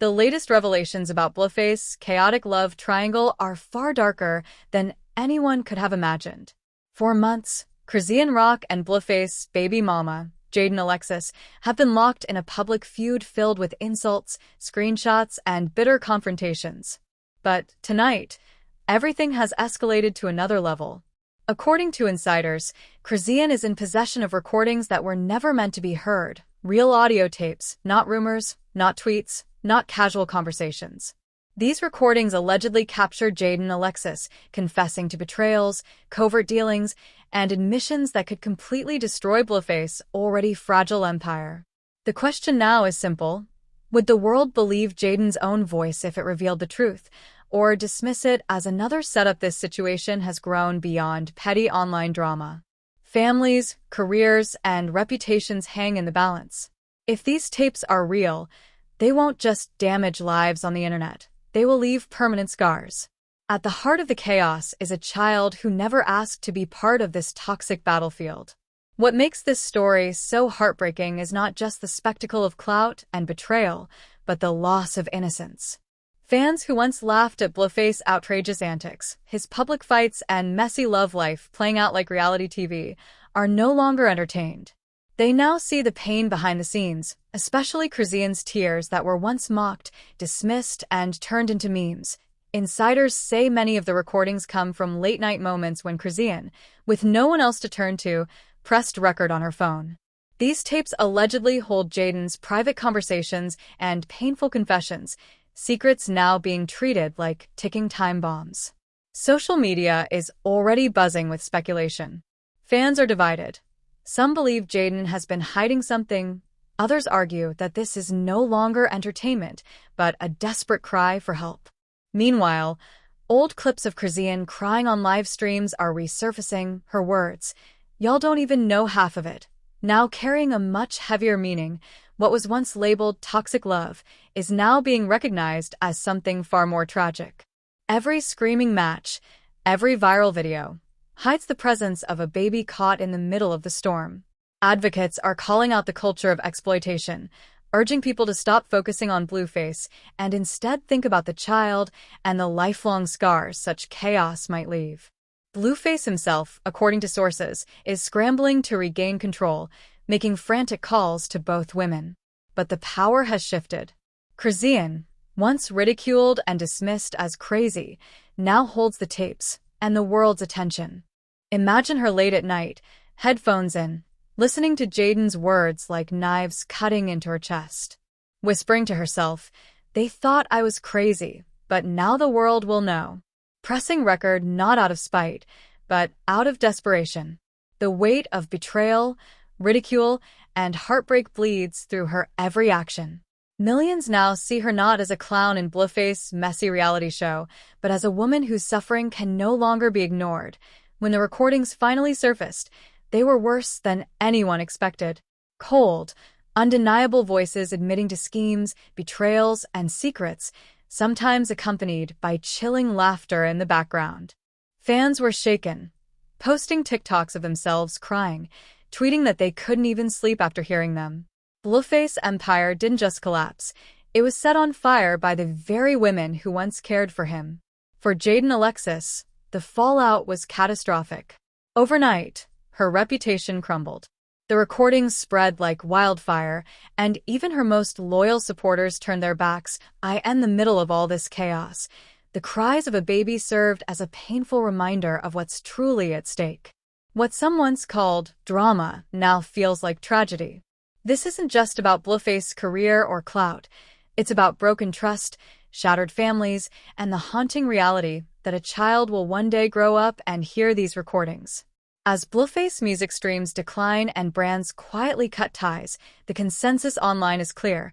The latest revelations about Blueface's chaotic love triangle are far darker than anyone could have imagined. For months, Chrisean and Blueface's baby mama, Jaidyn Alexis, have been locked in a public feud filled with insults, screenshots, and bitter confrontations. But tonight, everything has escalated to another level. According to insiders, Chrisean is in possession of recordings that were never meant to be heard. Real audio tapes, not rumors, not tweets, not casual conversations. These recordings allegedly captured Jaidyn Alexis confessing to betrayals, covert dealings, and admissions that could completely destroy Blueface's already fragile empire. The question now is simple. Would the world believe Jaidyn's own voice if it revealed the truth, or dismiss it as another setup? This situation has grown beyond petty online drama. Families, careers, and reputations hang in the balance. If these tapes are real, they won't just damage lives on the internet. They will leave permanent scars. At the heart of the chaos is a child who never asked to be part of this toxic battlefield. What makes this story so heartbreaking is not just the spectacle of clout and betrayal, but the loss of innocence. Fans who once laughed at Blueface's outrageous antics, his public fights, and messy love life playing out like reality TV, are no longer entertained. They now see the pain behind the scenes, especially Chrisean's tears that were once mocked, dismissed, and turned into memes. Insiders say many of the recordings come from late-night moments when Chrisean, with no one else to turn to, pressed record on her phone. These tapes allegedly hold Jaidyn's private conversations and painful confessions, secrets now being treated like ticking time bombs. Social media is already buzzing with speculation. Fans are divided. Some believe Jaidyn has been hiding something. Others argue that this is no longer entertainment, but a desperate cry for help. Meanwhile, old clips of Chrisean crying on live streams are resurfacing. Her words, "Y'all don't even know half of it," now carrying a much heavier meaning. What was once labeled toxic love is now being recognized as something far more tragic. Every screaming match, every viral video, hides the presence of a baby caught in the middle of the storm. Advocates are calling out the culture of exploitation, urging people to stop focusing on Blueface and instead think about the child and the lifelong scars such chaos might leave. Blueface himself, according to sources, is scrambling to regain control, making frantic calls to both women. But the power has shifted. Chrisean, once ridiculed and dismissed as crazy, now holds the tapes and the world's attention. Imagine her late at night, headphones in, listening to Jaidyn's words like knives cutting into her chest. Whispering to herself, "They thought I was crazy, but now the world will know." Pressing record not out of spite, but out of desperation. The weight of betrayal, ridicule, and heartbreak bleeds through her every action. Millions now see her not as a clown in Blueface's messy reality show, but as a woman whose suffering can no longer be ignored. When the recordings finally surfaced, they were worse than anyone expected. Cold, undeniable voices admitting to schemes, betrayals, and secrets, sometimes accompanied by chilling laughter in the background. Fans were shaken, posting TikToks of themselves crying, tweeting that they couldn't even sleep after hearing them. Blueface's empire didn't just collapse, it was set on fire by the very women who once cared for him. For Jaidyn Alexis, the fallout was catastrophic. Overnight, her reputation crumbled. The recordings spread like wildfire, and even her most loyal supporters turned their backs. In the middle of all this chaos, the cries of a baby served as a painful reminder of what's truly at stake. What some once called drama now feels like tragedy. This isn't just about Blueface's career or clout. It's about broken trust, shattered families, and the haunting reality that a child will one day grow up and hear these recordings. As Blueface music streams decline and brands quietly cut ties, the consensus online is clear.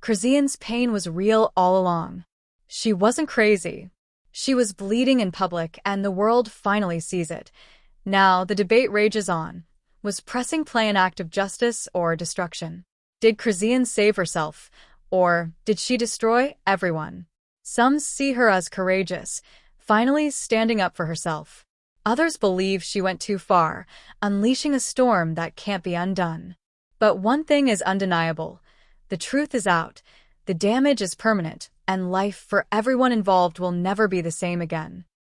Chrisean's pain was real all along. She wasn't crazy. She was bleeding in public, and the world finally sees it. Now, the debate rages on. Was pressing play an act of justice or destruction? Did Chrisean save herself, or did she destroy everyone? Some see her as courageous, finally standing up for herself. Others believe she went too far, unleashing a storm that can't be undone. But one thing is undeniable. The truth is out. The damage is permanent, and life for everyone involved will never be the same again.